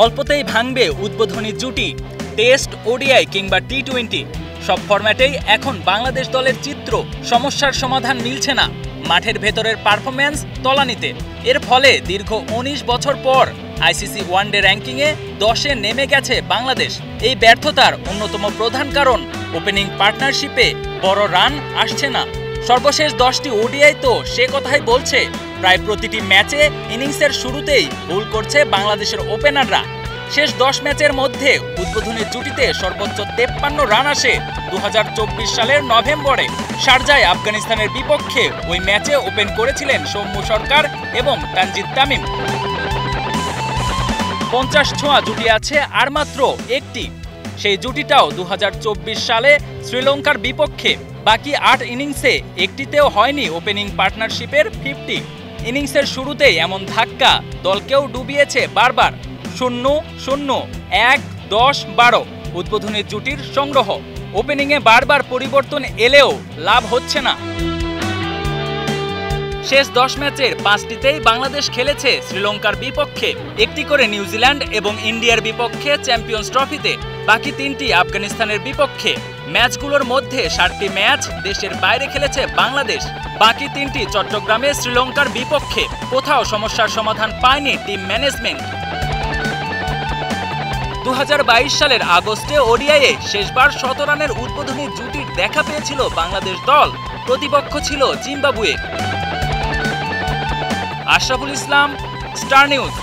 অল্পতেই ভাঙবে উদ্বোধনী জুটি। টেস্ট, ওডিআই কিংবা টি-20 সব ফরম্যাটেই এখন বাংলাদেশ দলের চিত্র। সমস্যার সমাধান মিলছে না মাঠের ভেতরের পারফরম্যান্স তলানিতে। এর ফলে দীর্ঘ ১৯ বছর পর আইসিসি ওয়ানডে র্যাঙ্কিংয়ে 10-এ নেমে গেছে বাংলাদেশ। এই ব্যর্থতার অন্যতম প্রধান কারণ ওপেনিং পার্টনারশিপে বড় রান আসছে না। সর্বশেষ 10টি ওডিআই তো সে কথাই বলছে। প্রায় প্রতিটি ম্যাচে ইনিংসের শুরুতেই ভুল করছে বাংলাদেশের ওপেনাররা। শেষ 10 ম্যাচের মধ্যে উদ্বোধনী জুটিতে সর্বোচ্চ 53 রান আসে 2024 সালের নভেম্বরে। শারজায় আফগানিস্তানের বিপক্ষে ওই ম্যাচে ওপেন করেছিলেন সৌম্য সরকার এবং তানজিদ তামিম। 50 ছোঁয়া জুটি আছে আর মাত্র একটি। সেই জুটিটাও 2024 সালে শ্রীলঙ্কার বিপক্ষে। বাকি 8 ইনিংসে একটিতেও হয়নি ওপেনিং পার্টনারশিপের 50। ইনিংসের শুরুতেই এমন ধাক্কা দলকেও ডুবিয়েছে বারবার। 0-0, 1-10-12 উদ্বোধনী জুটির সংগ্রহ। ওপেনিংয়ে বারবার পরিবর্তন এলেও লাভ হচ্ছে না। শেষ 10 ম্যাচের 5টিতেই বাংলাদেশ খেলেছে শ্রীলঙ্কার বিপক্ষে, একটি করে নিউজিল্যান্ড এবং ইন্ডিয়ার বিপক্ষে চ্যাম্পিয়ন্স ট্রফিতে, বাকি 3টি আফগানিস্তানের বিপক্ষে। ম্যাচগুলোর মধ্যে 7টি ম্যাচ দেশের বাইরে খেলেছে বাংলাদেশ, বাকি 3টি চট্টগ্রামে শ্রীলঙ্কার বিপক্ষে। কোথাও সমস্যার সমাধান পায়নি টিম ম্যানেজমেন্ট। 2022 সালের আগস্টে ওডিআইয়ে শেষবার 100 রানের উদ্বোধনী জুটির দেখা পেয়েছিল বাংলাদেশ দল। প্রতিপক্ষ ছিল Zimbabwe. Ashraful Islam, star news.